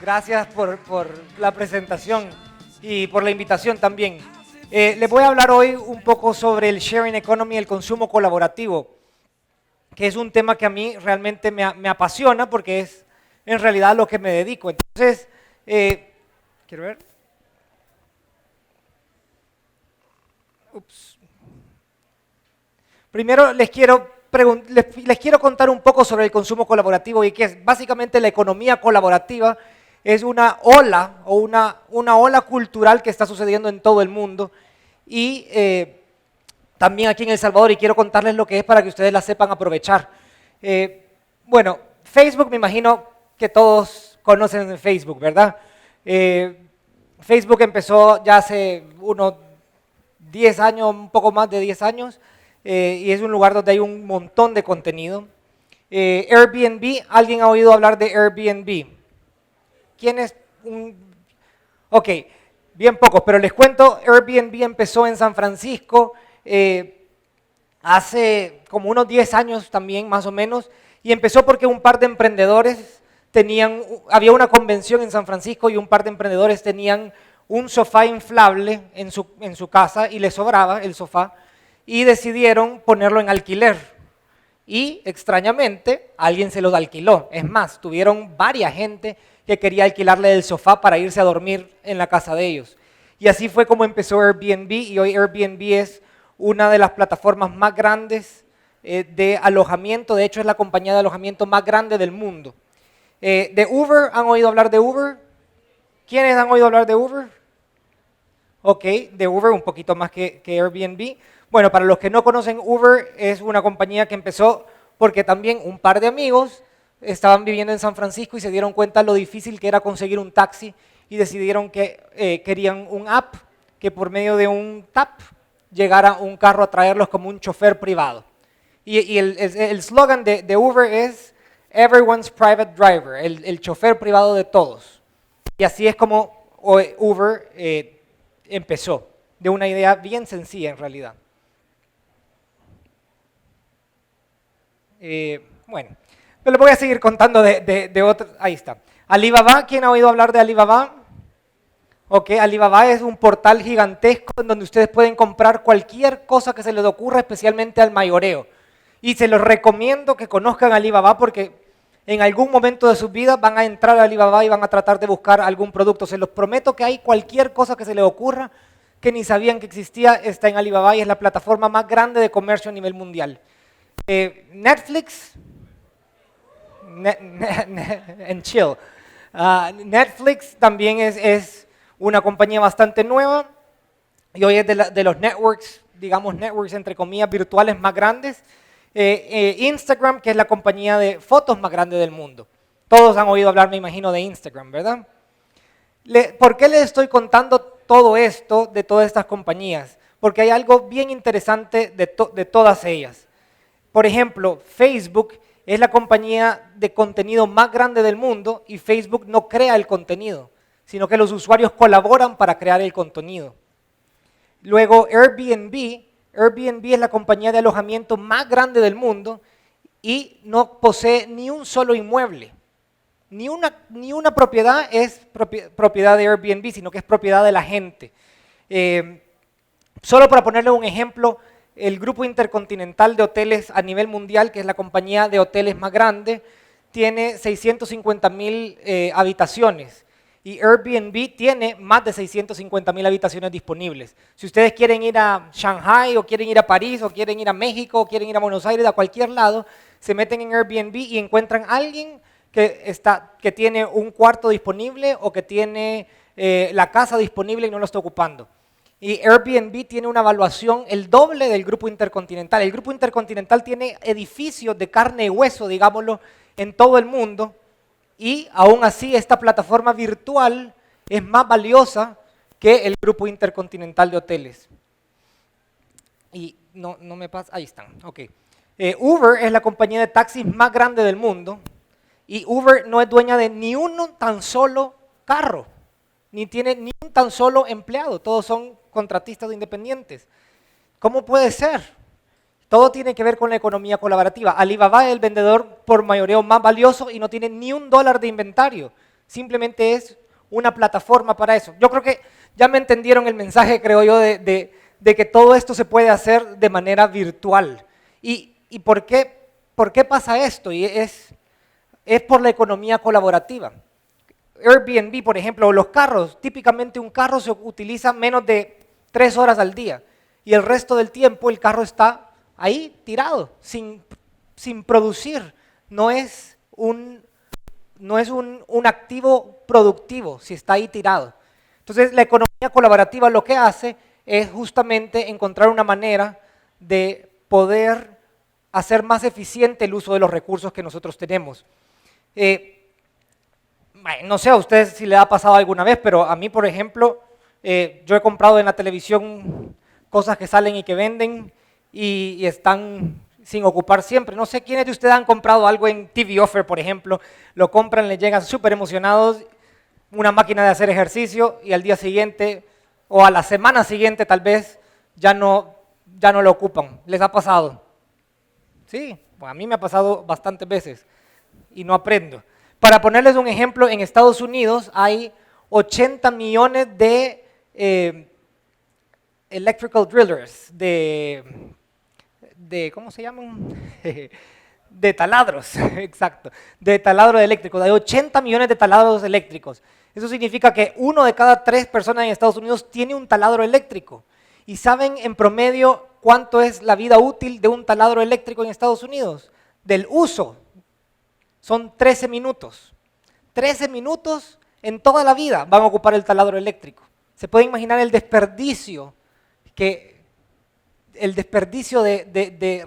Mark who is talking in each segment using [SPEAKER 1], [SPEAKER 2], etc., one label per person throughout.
[SPEAKER 1] Gracias por la presentación y por la invitación también. Les voy a hablar hoy un poco sobre el sharing economy, el consumo colaborativo, que es un tema que a mí realmente me apasiona porque es en realidad lo que me dedico. Entonces, quiero ver. Ups. Primero les quiero contar un poco sobre el consumo colaborativo y qué es. Básicamente la economía colaborativa es una ola o una ola cultural que está sucediendo en todo el mundo y también aquí en El Salvador, y quiero contarles lo que es para que ustedes la sepan aprovechar. Bueno, Facebook, me imagino que todos conocen Facebook, ¿verdad? Facebook empezó ya hace unos 10 años, un poco más de 10 años, y es un lugar donde hay un montón de contenido. Airbnb, ¿alguien ha oído hablar de Airbnb? ¿Quién es? Ok, bien pocos, pero les cuento, Airbnb empezó en San Francisco hace como unos 10 años también, más o menos, y empezó porque un par de emprendedores había una convención en San Francisco y un par de emprendedores tenían un sofá inflable en su casa y les sobraba el sofá y decidieron ponerlo en alquiler. Y extrañamente alguien se los alquiló. Es más, tuvieron varias gente que quería alquilarle el sofá para irse a dormir en la casa de ellos. Y así fue como empezó Airbnb y hoy Airbnb es una de las plataformas más grandes de alojamiento. De hecho es la compañía de alojamiento más grande del mundo. De Uber, ¿han oído hablar de Uber? ¿Quiénes han oído hablar de Uber? Ok, de Uber un poquito más que Airbnb. Bueno, para los que no conocen, Uber es una compañía que empezó porque también un par de amigos estaban viviendo en San Francisco y se dieron cuenta lo difícil que era conseguir un taxi y decidieron que querían un app que por medio de un tap llegara un carro a traerlos como un chofer privado. Y el slogan de Uber es Everyone's Private Driver, el chofer privado de todos. Y así es como Uber empezó, de una idea bien sencilla en realidad. Bueno, pero les voy a seguir contando de otros. Ahí está. Alibaba, ¿quién ha oído hablar de Alibaba? Ok, Alibaba es un portal gigantesco en donde ustedes pueden comprar cualquier cosa que se les ocurra, especialmente al mayoreo. Y se los recomiendo que conozcan Alibaba porque en algún momento de su vida van a entrar a Alibaba y van a tratar de buscar algún producto. Se los prometo que hay cualquier cosa que se les ocurra que ni sabían que existía, está en Alibaba y es la plataforma más grande de comercio a nivel mundial. Netflix, en chill. Netflix también es una compañía bastante nueva y hoy es de los networks, digamos networks entre comillas virtuales más grandes. Instagram, que es la compañía de fotos más grande del mundo. Todos han oído hablar, me imagino, de Instagram, ¿verdad? ¿Por qué les estoy contando todo esto de todas estas compañías? Porque hay algo bien interesante de todas ellas. Por ejemplo, Facebook es la compañía de contenido más grande del mundo y Facebook no crea el contenido, sino que los usuarios colaboran para crear el contenido. Luego Airbnb es la compañía de alojamiento más grande del mundo y no posee ni un solo inmueble. Ni una propiedad es propiedad de Airbnb, sino que es propiedad de la gente. Solo para ponerle un ejemplo, el Grupo Intercontinental de Hoteles a nivel mundial, que es la compañía de hoteles más grande, tiene 650,000 habitaciones y Airbnb tiene más de 650,000 habitaciones disponibles. Si ustedes quieren ir a Shanghai o quieren ir a París o quieren ir a México o quieren ir a Buenos Aires, a cualquier lado, se meten en Airbnb y encuentran a alguien que tiene un cuarto disponible o que tiene la casa disponible y no lo está ocupando. Y Airbnb tiene una evaluación el doble del Grupo Intercontinental. El Grupo Intercontinental tiene edificios de carne y hueso, digámoslo, en todo el mundo y aún así esta plataforma virtual es más valiosa que el Grupo Intercontinental de Hoteles. Y no me pasa, ahí están, ok. Uber es la compañía de taxis más grande del mundo y Uber no es dueña de ni uno tan solo carro, ni tiene ni un tan solo empleado, todos son contratistas independientes. ¿Cómo puede ser? Todo tiene que ver con la economía colaborativa. Alibaba es el vendedor por mayoreo más valioso y no tiene ni $1 de inventario. simplemente es una plataforma para eso. Yo creo que ya me entendieron el mensaje, creo yo, de que todo esto se puede hacer de manera virtual. ¿Y por qué pasa esto? Y es por la economía colaborativa. Airbnb, por ejemplo, o los carros, típicamente un carro se utiliza menos de 3 horas al día y el resto del tiempo el carro está ahí tirado, sin producir. No es un activo productivo si está ahí tirado. Entonces la economía colaborativa lo que hace es justamente encontrar una manera de poder hacer más eficiente el uso de los recursos que nosotros tenemos. No sé a ustedes si les ha pasado alguna vez, pero a mí, por ejemplo, yo he comprado en la televisión cosas que salen y que venden y están sin ocupar siempre. No sé quiénes de ustedes han comprado algo en TV Offer, por ejemplo, lo compran, les llegan súper emocionados, una máquina de hacer ejercicio y al día siguiente o a la semana siguiente tal vez ya no lo ocupan. ¿Les ha pasado? Sí, pues a mí me ha pasado bastantes veces y no aprendo. Para ponerles un ejemplo, en Estados Unidos hay 80 millones de electrical drillers, ¿cómo se llaman? De taladros, exacto, de taladro eléctrico. Hay 80 millones de taladros eléctricos. Eso significa que 1 de cada 3 personas en Estados Unidos tiene un taladro eléctrico. ¿Y saben en promedio cuánto es la vida útil de un taladro eléctrico en Estados Unidos? Del uso. Son 13 minutos. 13 minutos en toda la vida van a ocupar el taladro eléctrico. ¿Se puede imaginar el desperdicio de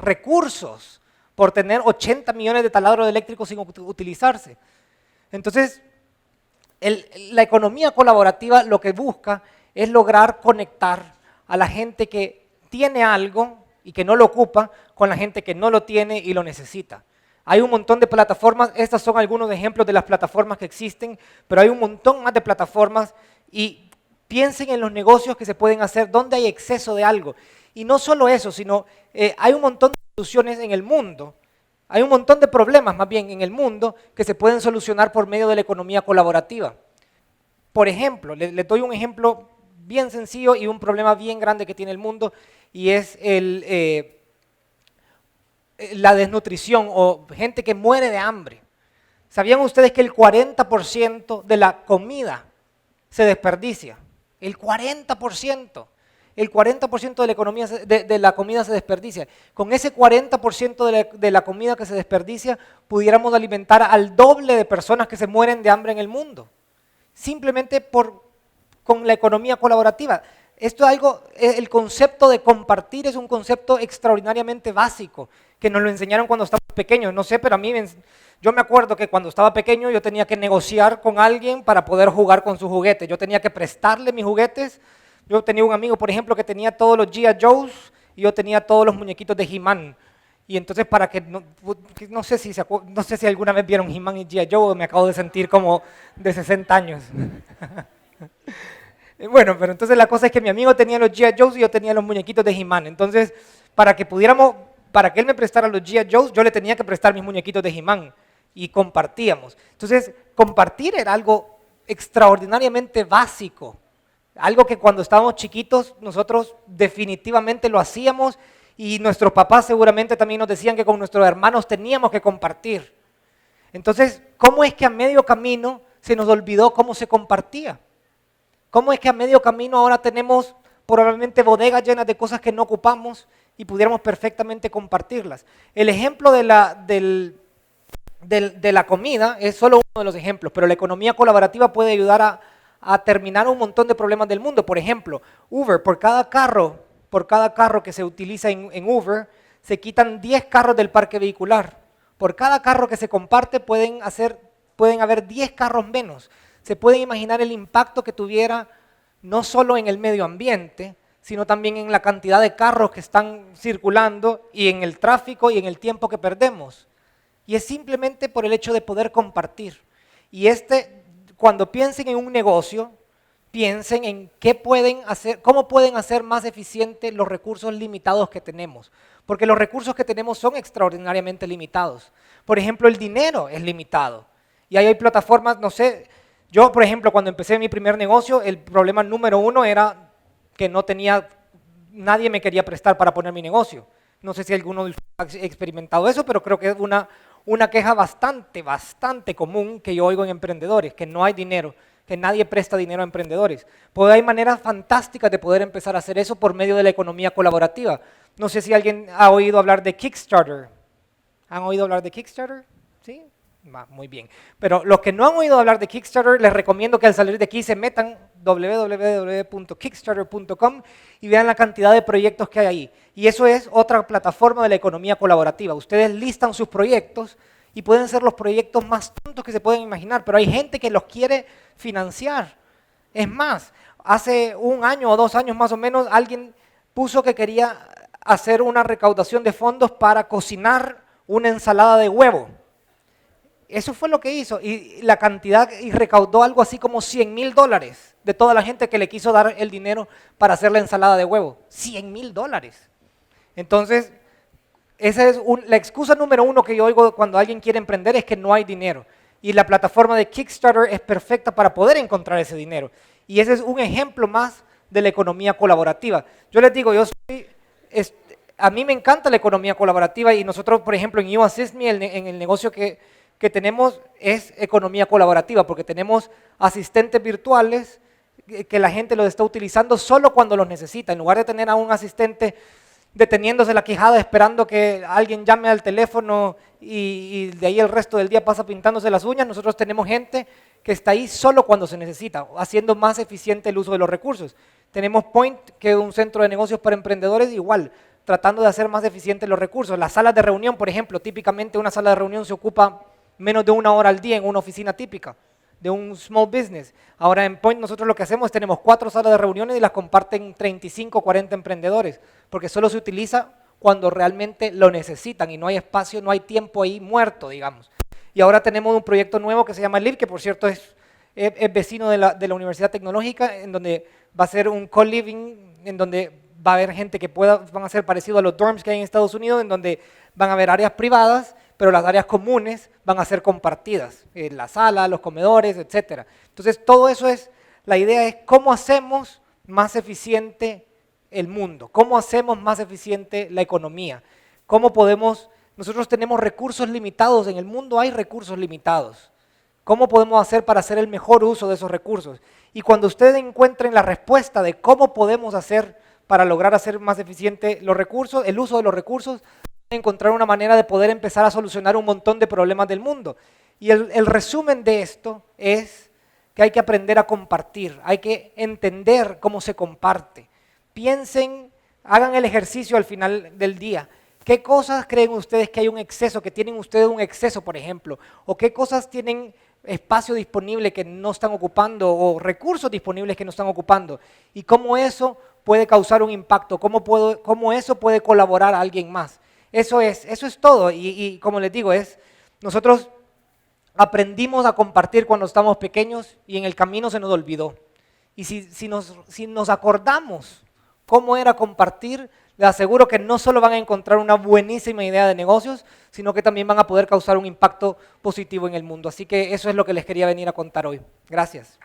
[SPEAKER 1] recursos por tener 80 millones de taladros eléctricos sin utilizarse? Entonces, la economía colaborativa lo que busca es lograr conectar a la gente que tiene algo y que no lo ocupa con la gente que no lo tiene y lo necesita. Hay un montón de plataformas, estos son algunos ejemplos de las plataformas que existen, pero hay un montón más de plataformas y piensen en los negocios que se pueden hacer donde hay exceso de algo. Y no solo eso, sino hay un montón de soluciones en el mundo, hay un montón de problemas más bien en el mundo que se pueden solucionar por medio de la economía colaborativa. Por ejemplo, les doy un ejemplo bien sencillo y un problema bien grande que tiene el mundo y es la desnutrición o gente que muere de hambre. ¿Sabían ustedes que el 40% de la comida se desperdicia? El 40%. El 40% de la economía de la comida se desperdicia. Con ese 40% de la comida que se desperdicia, pudiéramos alimentar al doble de personas que se mueren de hambre en el mundo. Simplemente con la economía colaborativa. Esto es algo, el concepto de compartir es un concepto extraordinariamente básico, que nos lo enseñaron cuando estábamos pequeños. No sé, pero yo me acuerdo que cuando estaba pequeño yo tenía que negociar con alguien para poder jugar con sus juguetes. Yo tenía que prestarle mis juguetes. Yo tenía un amigo, por ejemplo, que tenía todos los G.I. Joes y yo tenía todos los muñequitos de He-Man. Y entonces para que, no sé si alguna vez vieron He-Man y G.I. Joe, me acabo de sentir como de 60 años. Bueno, pero entonces la cosa es que mi amigo tenía los G.I. Joes y yo tenía los muñequitos de He-Man. Entonces, para que él me prestara los G.I. Joes, yo le tenía que prestar mis muñequitos de He-Man y compartíamos. Entonces, compartir era algo extraordinariamente básico. Algo que cuando estábamos chiquitos nosotros definitivamente lo hacíamos y nuestros papás seguramente también nos decían que con nuestros hermanos teníamos que compartir. Entonces, ¿cómo es que a medio camino se nos olvidó cómo se compartía? ¿Cómo es que a medio camino ahora tenemos probablemente bodegas llenas de cosas que no ocupamos y pudiéramos perfectamente compartirlas? El ejemplo de la comida es solo uno de los ejemplos, pero la economía colaborativa puede ayudar a terminar un montón de problemas del mundo. Por ejemplo, Uber, por cada carro que se utiliza en Uber, se quitan 10 carros del parque vehicular. Por cada carro que se comparte pueden haber 10 carros menos. Se pueden imaginar el impacto que tuviera no solo en el medio ambiente, sino también en la cantidad de carros que están circulando y en el tráfico y en el tiempo que perdemos. Y es simplemente por el hecho de poder compartir. Y cuando piensen en un negocio, piensen en cómo pueden hacer más eficientes los recursos limitados que tenemos. Porque los recursos que tenemos son extraordinariamente limitados. Por ejemplo, el dinero es limitado. Y ahí hay plataformas, no sé, Yo, por ejemplo, cuando empecé mi primer negocio, el problema número uno era que no tenía, nadie me quería prestar para poner mi negocio. No sé si alguno de ustedes ha experimentado eso, pero creo que es una queja bastante común que yo oigo en emprendedores, que no hay dinero, que nadie presta dinero a emprendedores. Pues hay maneras fantásticas de poder empezar a hacer eso por medio de la economía colaborativa. No sé si alguien ha oído hablar de Kickstarter. ¿Han oído hablar de Kickstarter? ¿Sí? Muy bien. Pero los que no han oído hablar de Kickstarter, les recomiendo que al salir de aquí se metan www.kickstarter.com y vean la cantidad de proyectos que hay ahí. Y eso es otra plataforma de la economía colaborativa. Ustedes listan sus proyectos y pueden ser los proyectos más tontos que se pueden imaginar, pero hay gente que los quiere financiar. Es más, hace 1 año o 2 años más o menos, alguien puso que quería hacer una recaudación de fondos para cocinar una ensalada de huevo. Eso fue lo que hizo, y la cantidad, y recaudó algo así como $100,000 de toda la gente que le quiso dar el dinero para hacer la ensalada de huevo. $100,000. Entonces, esa es la excusa número uno que yo oigo cuando alguien quiere emprender, es que no hay dinero. Y la plataforma de Kickstarter es perfecta para poder encontrar ese dinero. Y ese es un ejemplo más de la economía colaborativa. Yo les digo, a mí me encanta la economía colaborativa, y nosotros, por ejemplo, en YouAssistMe, en el negocio que tenemos es economía colaborativa, porque tenemos asistentes virtuales que la gente los está utilizando solo cuando los necesita. En lugar de tener a un asistente deteniéndose la quijada esperando que alguien llame al teléfono y de ahí el resto del día pasa pintándose las uñas, nosotros tenemos gente que está ahí solo cuando se necesita, haciendo más eficiente el uso de los recursos. Tenemos Point, que es un centro de negocios para emprendedores, igual, tratando de hacer más eficientes los recursos. Las salas de reunión, por ejemplo, típicamente una sala de reunión se ocupa menos de 1 hora al día en una oficina típica de un small business. Ahora en Point nosotros lo que hacemos es tenemos 4 salas de reuniones y las comparten 35 o 40 emprendedores, porque solo se utiliza cuando realmente lo necesitan y no hay espacio, no hay tiempo ahí muerto, digamos. Y ahora tenemos un proyecto nuevo que se llama Live, que por cierto es vecino de la Universidad Tecnológica, en donde va a ser un co-living, en donde va a haber gente que van a ser parecido a los dorms que hay en Estados Unidos, en donde van a haber áreas privadas, pero las áreas comunes van a ser compartidas, la sala, los comedores, etc. Entonces, todo eso la idea es cómo hacemos más eficiente el mundo, cómo hacemos más eficiente la economía, nosotros tenemos recursos limitados, en el mundo hay recursos limitados, ¿cómo podemos hacer para hacer el mejor uso de esos recursos? Y cuando ustedes encuentren la respuesta de cómo podemos hacer para lograr hacer más eficiente los recursos, el uso de los recursos, encontrar una manera de poder empezar a solucionar un montón de problemas del mundo. Y el resumen de esto es que hay que aprender a compartir, hay que entender cómo se comparte. Piensen, hagan el ejercicio al final del día. ¿Qué cosas creen ustedes que hay un exceso, que tienen ustedes un exceso, por ejemplo? ¿O qué cosas tienen espacio disponible que no están ocupando, o recursos disponibles que no están ocupando? Y cómo eso puede causar un impacto, cómo eso puede colaborar a alguien más. Eso es todo, y como les digo, nosotros aprendimos a compartir cuando estábamos pequeños y en el camino se nos olvidó. Y si nos acordamos cómo era compartir, les aseguro que no solo van a encontrar una buenísima idea de negocios, sino que también van a poder causar un impacto positivo en el mundo. Así que eso es lo que les quería venir a contar hoy. Gracias.